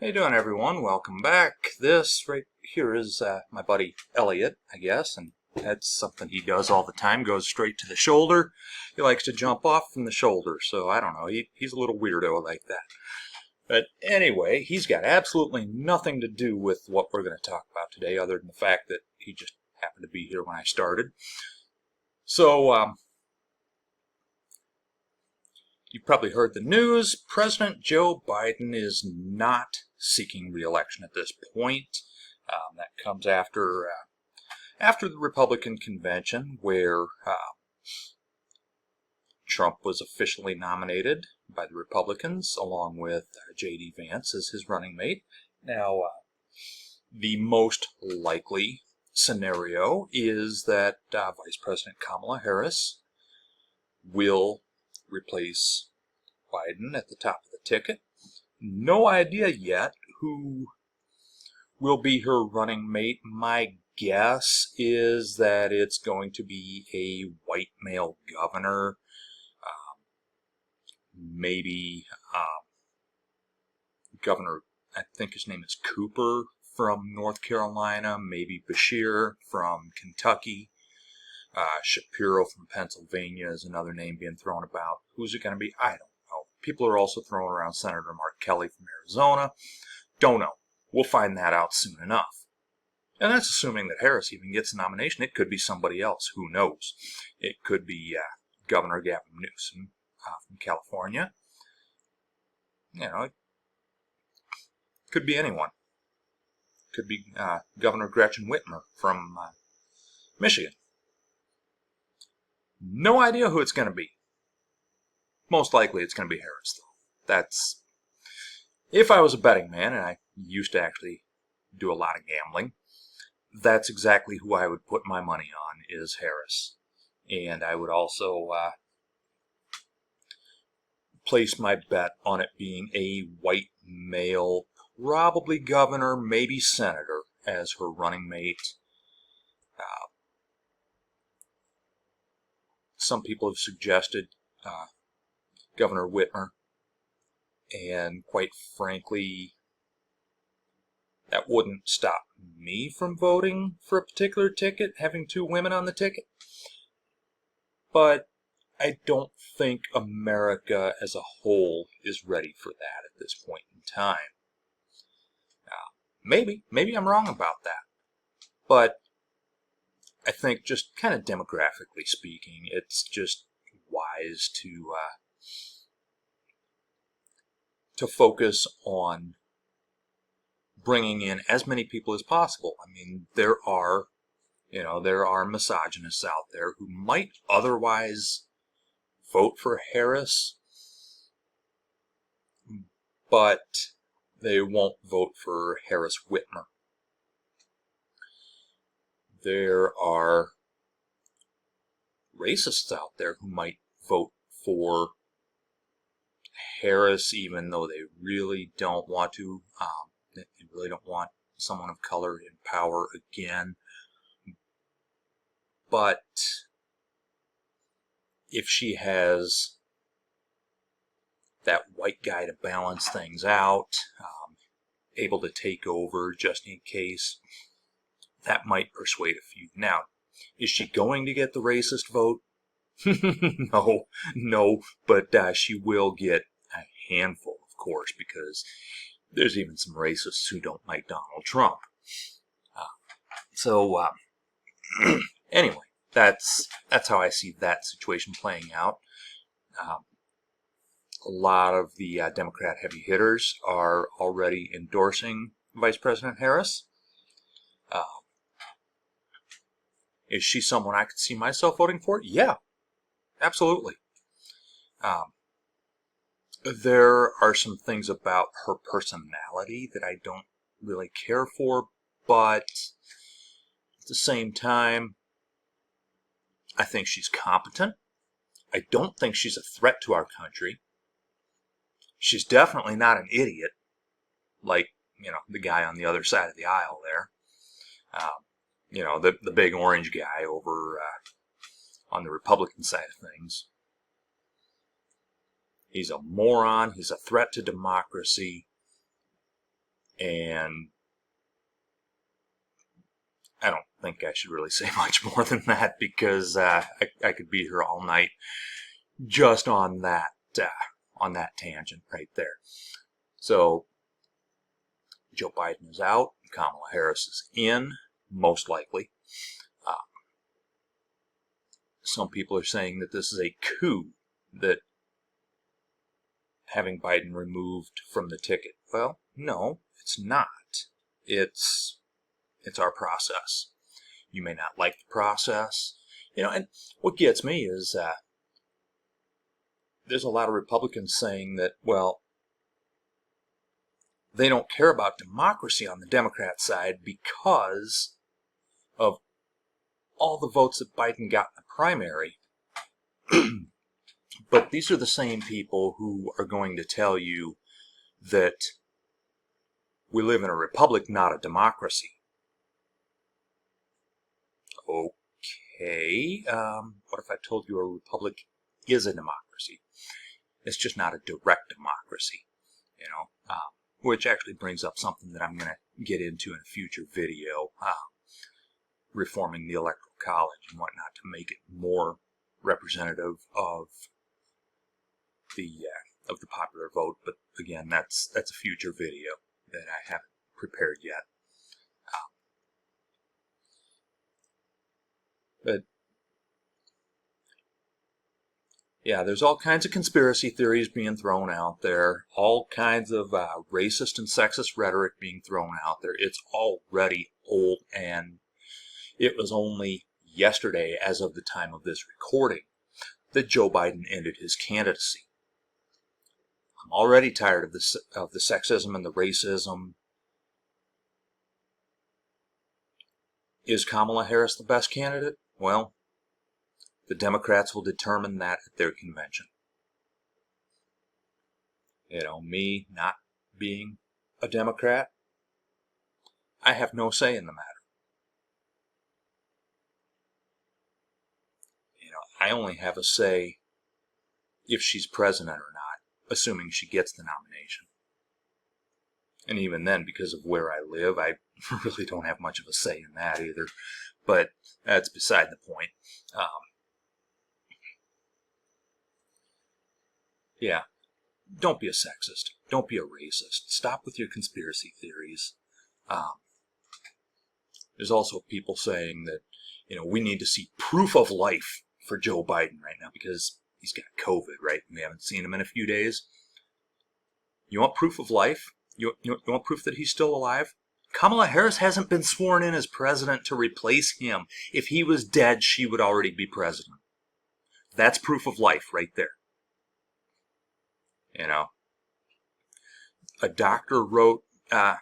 How you doing, everyone? Welcome back. This right here is my buddy Elliot, I guess, and that's something he does all the time, goes straight to the shoulder. He likes to jump off from the shoulder, so I don't know, he's a little weirdo like that. But anyway, he's got absolutely nothing to do with what we're going to talk about today, other than the fact that he just happened to be here when I started. So, you've probably heard the news. President Joe Biden is not seeking re-election at this point. That comes after the Republican convention, where Trump was officially nominated by the Republicans, along with J.D. Vance as his running mate. Now, the most likely scenario is that Vice President Kamala Harris will replace Biden at the top of the ticket. No idea yet who will be her running mate. My guess is that it's going to be a white male governor. Maybe Governor, I think his name is Cooper from North Carolina. Maybe Beshear from Kentucky. Shapiro from Pennsylvania is another name being thrown about. Who's it going to be? I don't know. People are also throwing around Senator Mark Kelly from Arizona. Don't know. We'll find that out soon enough. And that's assuming that Harris even gets a nomination. It could be somebody else. Who knows? It could be Governor Gavin Newsom from California. You know, it could be anyone. It could be Governor Gretchen Whitmer from Michigan. No idea who it's going to be. Most likely it's going to be Harris, though. That's, if I was a betting man, and I used to actually do a lot of gambling, that's exactly who I would put my money on, is Harris. And I would also place my bet on it being a white male, probably governor, maybe senator, as her running mate. Some people have suggested Governor Whitmer, and quite frankly, that wouldn't stop me from voting for a particular ticket, having two women on the ticket. But I don't think America as a whole is ready for that at this point in time. Maybe I'm wrong about that. But I think just kind of demographically speaking, it's just wise to focus on bringing in as many people as possible. I mean, there are misogynists out there who might otherwise vote for Harris, but they won't vote for Harris Whitmer. There are racists out there who might vote for Harris, even though they really don't want to. They really don't want someone of color in power again. But if she has that white guy to balance things out, able to take over just in case, that might persuade a few. Now, is she going to get the racist vote? No, but she will get a handful, of course, because there's even some racists who don't like Donald Trump. Anyway, that's how I see that situation playing out. A lot of the Democrat heavy hitters are already endorsing Vice President Harris. Is she someone I could see myself voting for? Yeah, absolutely. There are some things about her personality that I don't really care for, but at the same time, I think she's competent. I don't think she's a threat to our country. She's definitely not an idiot, like, the guy on the other side of the aisle there. The big orange guy over on the Republican side of things. He's a moron. He's a threat to democracy. And I don't think I should really say much more than that, because I could be here all night just on that tangent right there. So Joe Biden is out, Kamala Harris is in, most likely. Some people are saying that this is a coup, that having Biden removed from the ticket. Well, no, it's not. It's our process. You may not like the process, and what gets me is there's a lot of Republicans saying that, well, they don't care about democracy on the Democrat side because of all the votes that Biden got in the primary. But these are the same people who are going to tell you that we live in a republic, not a democracy. Okay, what if I told you a republic is a democracy? It's just not a direct democracy, which actually brings up something that I'm going to get into in a future video, reforming the Electoral College and whatnot to make it more representative of the popular vote. But again, that's a future video that I haven't prepared yet. But yeah, there's all kinds of conspiracy theories being thrown out there, all kinds of racist and sexist rhetoric being thrown out there. It's already old, and it was only yesterday, as of the time of this recording, that Joe Biden ended his candidacy. I'm already tired of the sexism and the racism. Is Kamala Harris the best candidate? Well, the Democrats will determine that at their convention. Me not being a Democrat, I have no say in the matter. I only have a say if she's president or not, assuming she gets the nomination. And even then, because of where I live, I really don't have much of a say in that either. But that's beside the point. Yeah, don't be a sexist. Don't be a racist. Stop with your conspiracy theories. There's also people saying that, we need to see proof of life for Joe Biden right now because he's got COVID, right? We haven't seen him in a few days. You want proof of life? You want proof that he's still alive? Kamala Harris hasn't been sworn in as president to replace him. If he was dead, she would already be president. That's proof of life right there. A doctor wrote a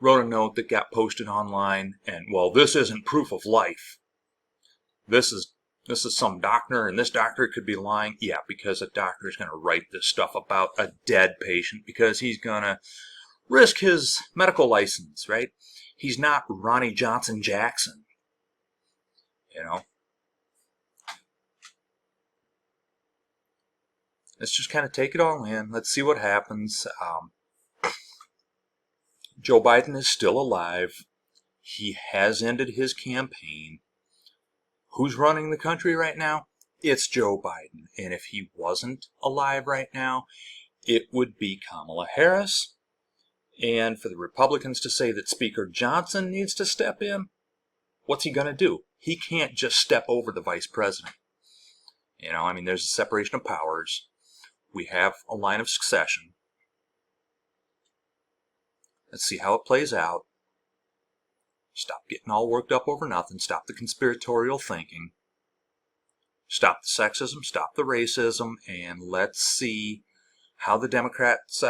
note that got posted online, and, well, this isn't proof of life. This is some doctor, and this doctor could be lying. Yeah, because a doctor is going to write this stuff about a dead patient because he's going to risk his medical license, right? He's not Ronnie Johnson Jackson, Let's just kind of take it all in. Let's see what happens. Joe Biden is still alive. He has ended his campaign. Who's running the country right now? It's Joe Biden. And if he wasn't alive right now, it would be Kamala Harris. And for the Republicans to say that Speaker Johnson needs to step in, what's he going to do? He can't just step over the vice president. There's a separation of powers. We have a line of succession. Let's see how it plays out. Stop getting all worked up over nothing. Stop the conspiratorial thinking. Stop the sexism. Stop the racism. And let's see how the Democrats'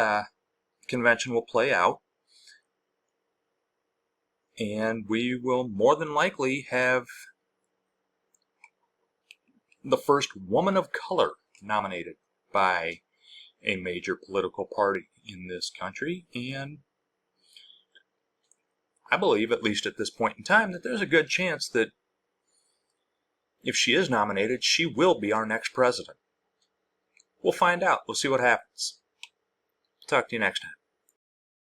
convention will play out. And we will more than likely have the first woman of color nominated by a major political party in this country. And I believe, at least at this point in time, that there's a good chance that if she is nominated, she will be our next president. We'll find out. We'll see what happens. Talk to you next time.